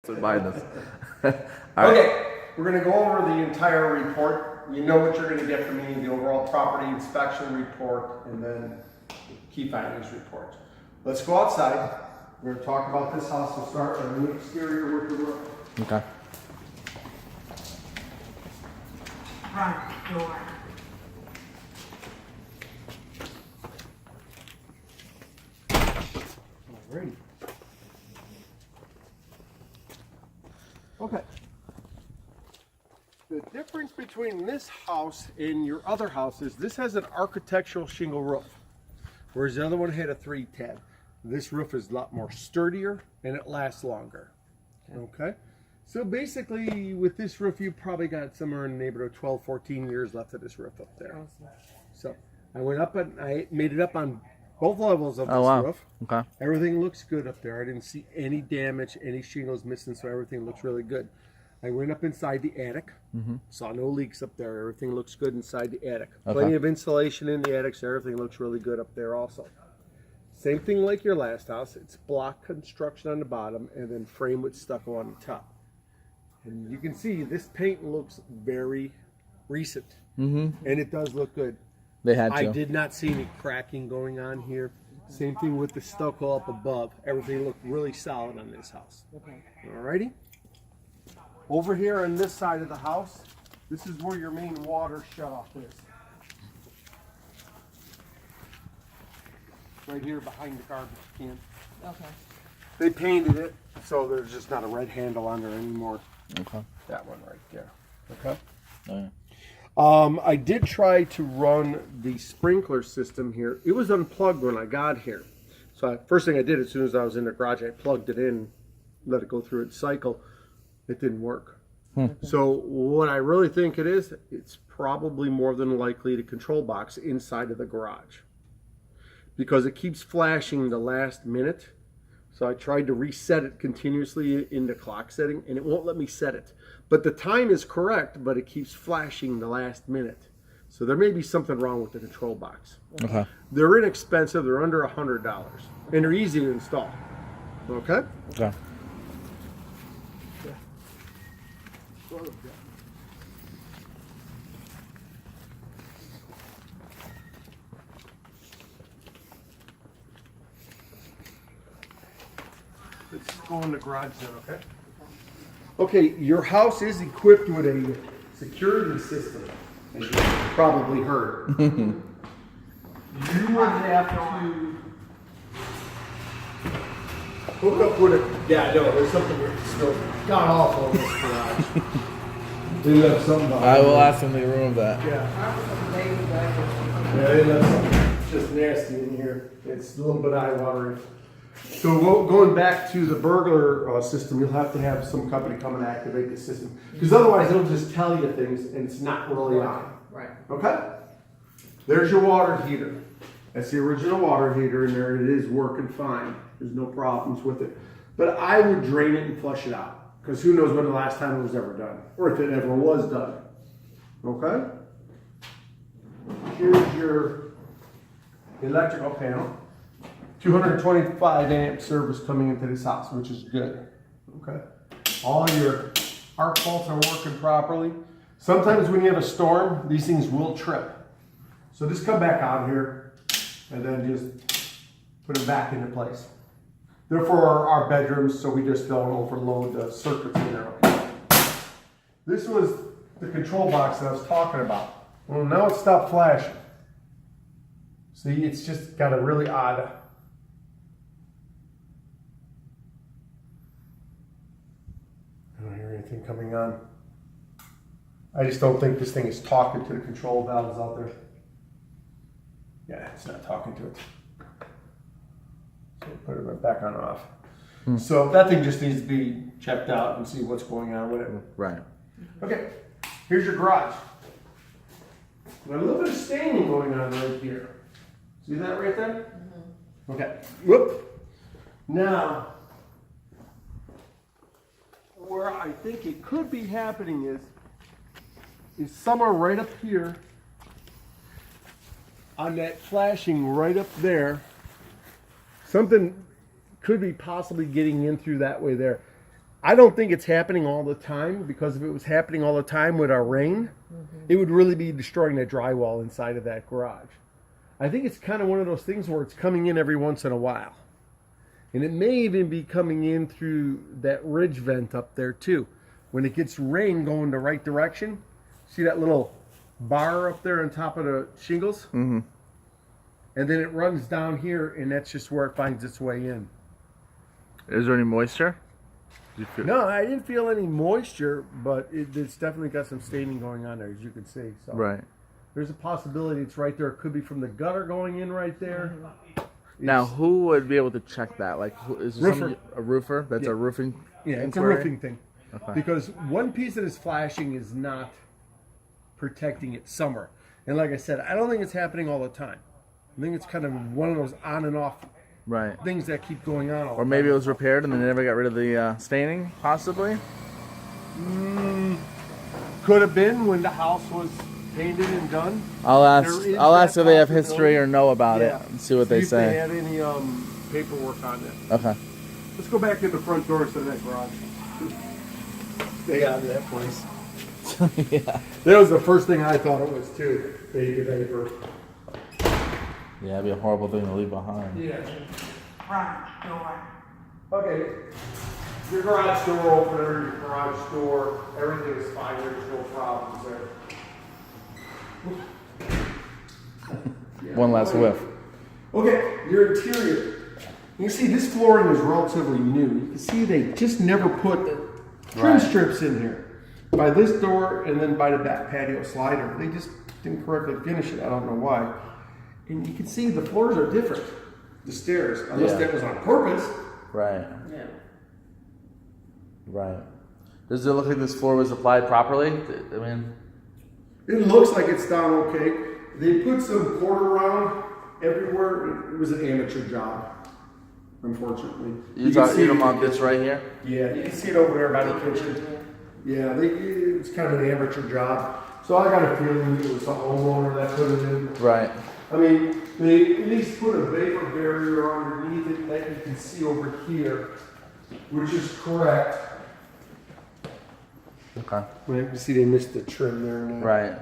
Buy this. Okay, we're going to go over the entire report. You know what you're going to get from me, the overall property inspection report, and then key findings report. Let's go outside. We're going to talk about this house. We'll start on the exterior with the roof. Okay. Front door. Alrighty. Okay. The difference between this house and your other house is this has an architectural shingle roof, whereas the other one had a 310. This roof is a lot more sturdier and it lasts longer. Okay. So basically with this roof, you probably got somewhere in the neighborhood of 12, 14 years left of this roof up there. So I went up and I made it up on both levels of this roof. Okay. Everything looks good up there. I didn't see any damage, any shingles missing, so everything looks really good. I went up inside the attic, saw no leaks up there. Everything looks good inside the attic. Plenty of insulation in the attic, so everything looks really good up there also. Same thing like your last house. It's block construction on the bottom and then frame with stucco on the top. And you can see this paint looks very recent, and it does look good. They had to. I did not see any cracking going on here. Same thing with the stucco up above. Everything looked really solid on this house. Okay. Alrighty. Over here on this side of the house, this is where your main water shutoff is. Right here behind the garbage can. Okay. They painted it, so there's just not a red handle on there anymore. Okay. That one right there. Okay. Oh, yeah. I did try to run the sprinkler system here. It was unplugged when I got here. So first thing I did as soon as I was in the garage, I plugged it in, let it go through its cycle. It didn't work. So what I really think it is, it's probably more than likely the control box inside of the garage, because it keeps flashing the last minute. So I tried to reset it continuously in the clock setting, and it won't let me set it. But the time is correct, but it keeps flashing the last minute. So there may be something wrong with the control box. Okay. They're inexpensive. They're under $100, and they're easy to install. Okay? Okay. Let's go in the garage then, okay? Okay, your house is equipped with a security system, as you probably heard. You would have to hook up with a, yeah, I know, there's something still god awful in this garage. They left something behind. I will ask them to remove that. Yeah, they left something just nasty in here. It's a little bit eye-watering. So going back to the burglar system, you'll have to have some company come and activate the system, because otherwise it'll just tell you things and it's not really on. Right. Okay? There's your water heater. That's the original water heater in there. It is working fine. There's no problems with it. But I would drain it and flush it out, because who knows when the last time it was ever done, or if it ever was done. Okay? Here's your electrical panel. 225 amp service coming into this house, which is good. Okay. All your arc bolts are working properly. Sometimes when you have a storm, these things will trip. So just come back out here and then just put them back into place. They're for our bedrooms, so we just don't overload the circuits in there. This was the control box that I was talking about. Well, now it stopped flashing. See, it's just got a really odd. I don't hear anything coming on. I just don't think this thing is talking to the control valves out there. Yeah, it's not talking to it. So put it back on and off. So that thing just needs to be checked out and see what's going on with it. Right. Okay, here's your garage. Got a little bit of staining going on right here. See that right there? Okay. Whoop. Now, where I think it could be happening is somewhere right up here on that flashing right up there. Something could be possibly getting in through that way there. I don't think it's happening all the time, because if it was happening all the time with our rain, it would really be destroying the drywall inside of that garage. I think it's kind of one of those things where it's coming in every once in a while. And it may even be coming in through that ridge vent up there too. When it gets rain going the right direction, see that little bar up there on top of the shingles? Mm-hmm. And then it runs down here, and that's just where it finds its way in. Is there any moisture? Did you feel- No, I didn't feel any moisture, but it's definitely got some staining going on there, as you can see. So Right. there's a possibility it's right there. It could be from the gutter going in right there. Now, It's- who would be able to check that? Like, is there Roofer. a roofer? That's Yeah. a roofing. yeah, it's a inquiry? roofing thing. Okay. Because one piece that is flashing is not protecting it somewhere. And like I said, I don't think it's happening all the time. I think it's kind of one of those on and off Right. things that keep going on all Or the maybe it time. was repaired and they never got rid of the staining, possibly. Could have been when the house was painted and done. I'll ask. There is I'll ask that if they have possibility. history or know about Yeah. it and see what they if they say. had any paperwork on it. Okay. Let's go back to the front door instead of that garage. Stay out of that place. Yeah. That was the first thing I thought it was too. Baby vapor. Yeah, it'd be a horrible thing to leave behind. Yeah. Front door. Okay. Your garage door opener, your garage door, everything is fine. There's no problems there. One last whiff. Okay, your interior. You see, this flooring is relatively new. You can see they just never put trim Right. strips in here. By this door and then by the back patio slider. They just didn't correctly finish it. I don't know why. And you can see the floors are different. The stairs, unless Yeah. that was on purpose. Right. Yeah. Right. Does it look like this floor was applied properly? I mean, It looks like it's done okay. They put some quarter round everywhere. It was an amateur job, unfortunately. you can talk, see you don't it- want this right here? Yeah, you can see it over there by the kitchen. Yeah, it's kind of an amateur job. So I got a feeling it was the homeowner that put it in. Right. I mean, they at least put a vapor barrier underneath it that you can see over here, which is correct. Okay. Well, you can see they missed the trim there. And Right.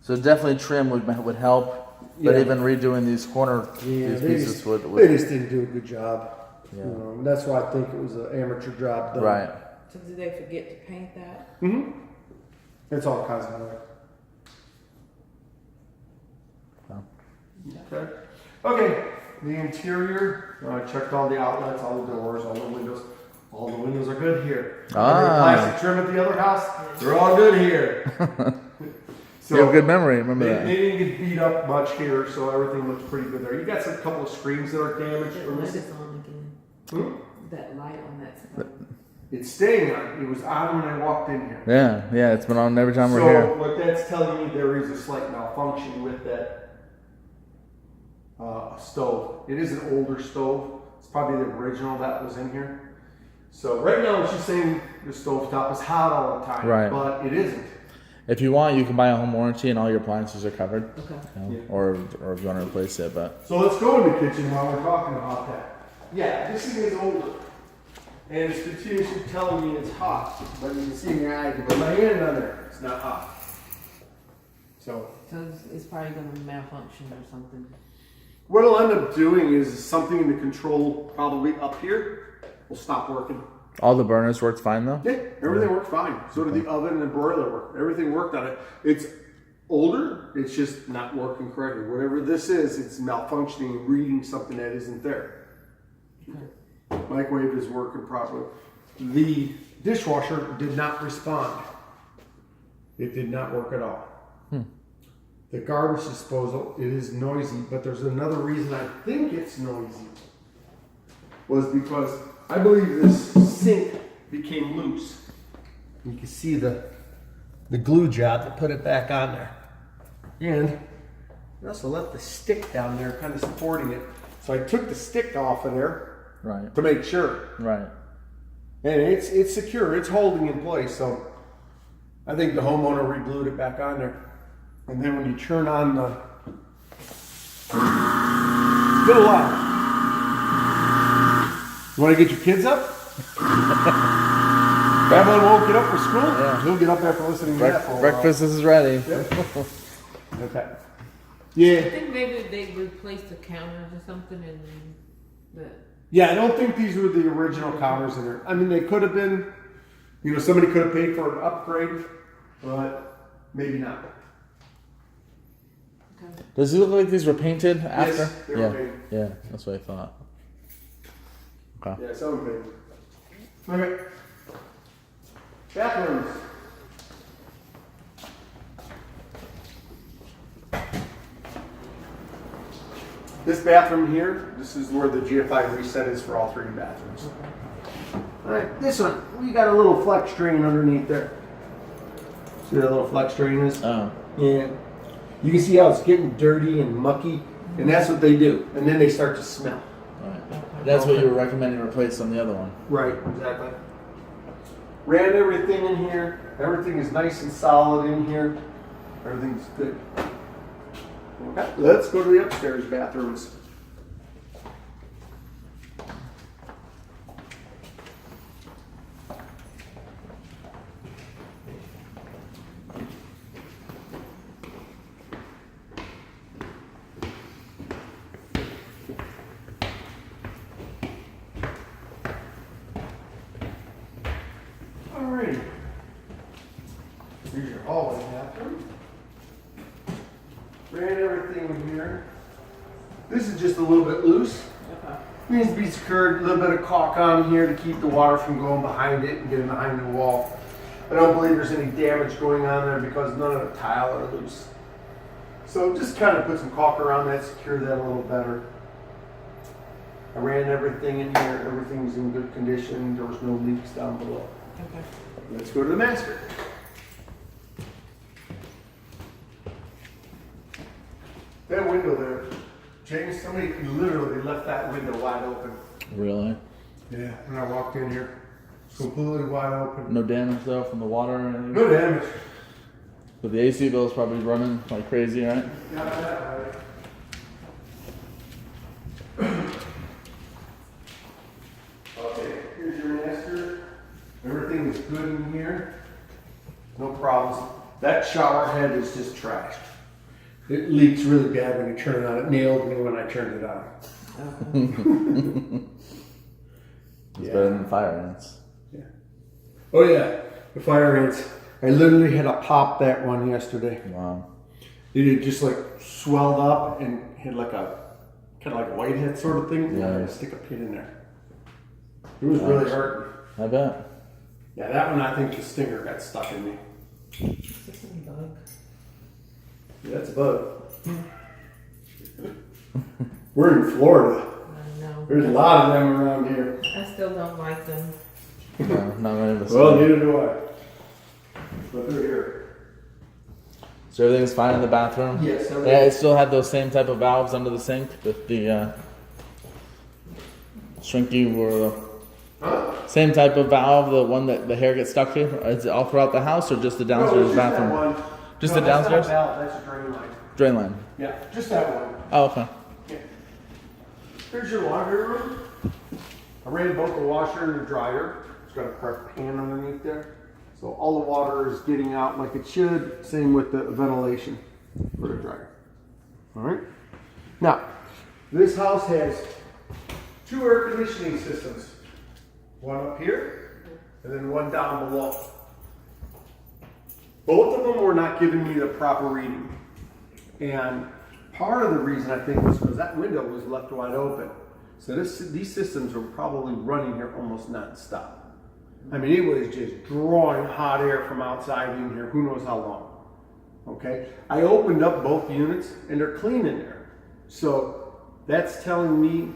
So definitely trim would help, but Yeah. even redoing these corner Yeah, these they pieces just, would they just didn't do a good job. Yeah. You know, and that's why I think it was an amateur job done. right. So did they forget to paint that? Mm-hmm. It's all cosmetic. Wow. Okay. Okay. The interior, I checked all the outlets, all the doors, all the windows. All the windows are good here. Ah. Every plastic trim at the other house, they're all good here. So You have good memory. Remember they that. didn't get beat up much here, so everything looks pretty good there. You got some couple of screens that are damaged That from light this. is on again. Hmm? That light on that stuff. It's staying on. It was on when I walked in here. Yeah. Yeah. It's been on every time we're So here. what that's telling me, there is a slight malfunction with that stove. It is an older stove. It's probably the original that was in here. So right now she's saying the stovetop is hot all the time, Right. but it isn't. If you want, you can buy a home warranty and all your appliances are covered. Okay. You know, Yeah. or if you want to replace it, but So let's go in the kitchen while we're talking about that. Yeah, this thing is older. And it's continuously telling me it's hot. But you can see in your eye, I can put my hand on there. It's not hot. So So it's probably gonna malfunction or something. what it'll end up doing is something in the control, probably up here, will stop working. all the burners worked fine though. Yeah, everything worked fine. So did the oven and the broiler work. Everything worked on it. It's older, it's just not working correctly. Whatever this is, it's malfunctioning and reading something that isn't there. Microwave is working properly. The dishwasher did not respond. It did not work at all. The garbage disposal, it is noisy, but there's another reason I think it's noisy. Was because I believe this sink became loose. You can see the glue job that put it back on there. And I also left the stick down there kind of supporting it. So I took the stick off of there Right. to make sure. Right. And it's secure, it's holding in place. So I think the homeowner re-glued it back on there. And then when you turn on the, still loud. You want to get your kids up? Everyone won't get up for school? Yeah. He'll get up after listening to that for a while. Breakfast is ready. Okay. I Yeah. think maybe they replaced the counters or something and the. Yeah, I don't think these were the original counters in there. I mean, they could have been, you know, somebody could have paid for an upgrade, but maybe not. Okay. Does it look like these were painted after? Yes, they were yeah. painted. Yeah, that's what I thought. Okay. Yeah, some painted. Okay. Bathrooms. This bathroom here, this is where the GFI reset is for all 3 bathrooms. Alright, this one, we got a little flex drain underneath there. See where that little flex drain is? Oh. Yeah. You can see how it's getting dirty and mucky, and that's what they do. And then they start to smell. Alright. That's what you were recommending to replace on the other one. Right, exactly. Ran everything in here. Everything is nice and solid in here. Everything's good. Okay, let's go to the upstairs bathrooms. Alrighty. Here's your hallway bathroom. Ran everything in here. This is just a little bit loose. Okay. Needs to be secured. A little bit of caulk on here to keep the water from going behind it and getting behind the wall. I don't believe there's any damage going on there because none of the tile are loose. So just kind of put some caulk around that, secure that a little better. I ran everything in here. Everything's in good condition. There was no leaks down below. Okay. Let's go to the master. That window there, James, somebody literally left that window wide open. Really? Yeah, when I walked in here. Completely wide open. No damage though from the water or anything? No damage. But the AC bill is probably running like crazy, right? Got that right. Okay, here's your master. Everything is good in here. No problems. That shower head is just trashed. It leaks really bad when you turn it on. It nailed me when I turned it on. It's better than fire ants. Yeah. Oh yeah, the fire ants. I literally had to pop that one yesterday. Wow. It had just like swelled up and had like a kind of like a whitehead sort of thing. Yeah. I had to stick a pin in there. It was really hurting. I bet. Yeah, that one I think the stinger got stuck in me. Is this a bug? Yeah, that's a bug. We're in Florida. I know. There's a lot of them around here. I still don't like them. No, not many of us. Well, neither do I. But they're here. So everything's fine in the bathroom? Yes, Yeah, everything. it still had those same type of valves under the sink with the shrinky or Huh? same type of valve, the one that the hair gets stuck to? Is it all throughout the house or just the downstairs just bathroom? That one. Just No, the that's not a downstairs? valve, that's a drain line. Drain line. Yeah, just that one. Oh, okay. Yeah. Here's your laundry room. I ran both the washer and the dryer. It's got a prep pan underneath there. So all the water is getting out like it should. Same with the ventilation for the dryer. All right. Now, this house has 2 air conditioning systems. One up here and then one down below. Both of them were not giving me the proper reading. And part of the reason I think was because that window was left wide open. So these systems were probably running here almost non-stop. I mean, it was just drawing hot air from outside in here, who knows how long. Okay? I opened up both units and they're clean in there. So that's telling me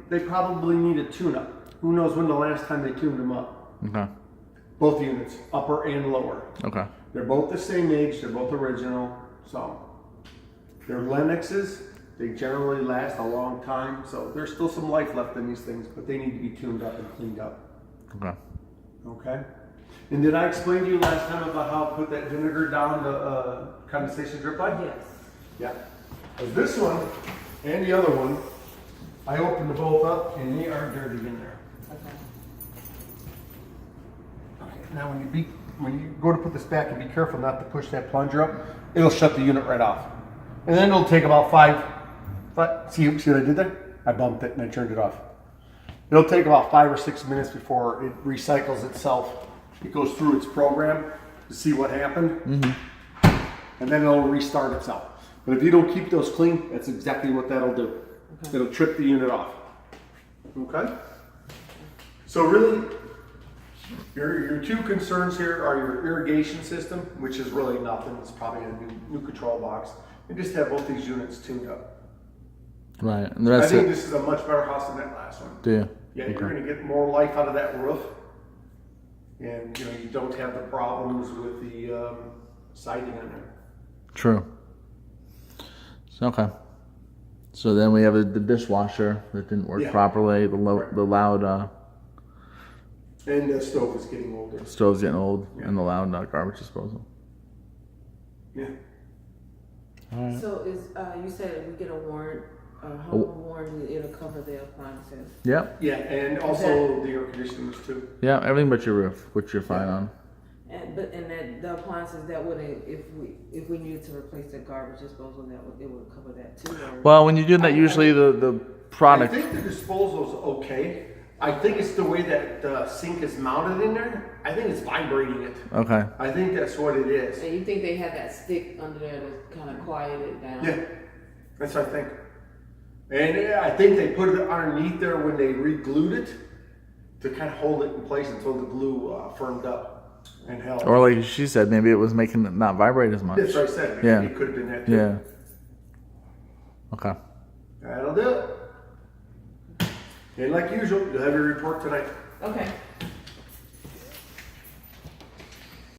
they probably need a tune-up. Who knows when the last time they tuned them up. Okay. Both units, upper and lower. Okay. They're both the same age, they're both original, so they're Lennoxes. They generally last a long time, so there's still some life left in these things, but they need to be tuned up and cleaned up. Okay. Okay? And did I explain to you last time about how I put that vinegar down the condensation drip pipe? Yes. Yeah. But this one and the other one, I opened them both up and they are dirty in there. Okay. Okay. Now when you go to put this back, and be careful not to push that plunger up. It'll shut the unit right off. And then it'll take about see what I did there? I bumped it and I turned it off. It'll take about 5 or 6 minutes before it recycles itself. It goes through its program to see what happened. And then it'll restart itself. But if you don't keep those clean, that's exactly what that'll do. Okay. It'll trip the unit off. Okay? So really, your two concerns here are your irrigation system, which is really nothing. It's probably a new control box. And just have both these units tuned up. Right. And the rest I think this is a much better house than that last one. Do you? Yeah, you're going to get more life out of that roof. And you don't have the problems with the siding on there. True. So, okay. So then we have the dishwasher that didn't work properly. The loud and the stove is getting older. Stove's getting old, and the loud garbage disposal. Yeah. All right. So is you said we get a warrant, home warranty, it'll cover the appliances. Yep. Yeah, and also the air conditioners too. Yeah, everything but your roof, which you're fine on. And that the appliances that would if we needed to replace the garbage disposal, it would cover that too. Or? Well, when you do that, usually the product. I think the disposal's okay. I think it's the way that the sink is mounted in there. I think it's vibrating it. Okay. I think that's what it is. And you think they have that stick under there to kind of quiet it down? Yeah, that's what I think. And I think they put it underneath there when they re-glued it to kind of hold it in place until the glue firmed up and held. Or like she said, maybe it was making it not vibrate as much. That's what I said. Yeah. It could have been that too. Yeah. Okay. That'll do it. And like usual, you'll have your report tonight. Okay.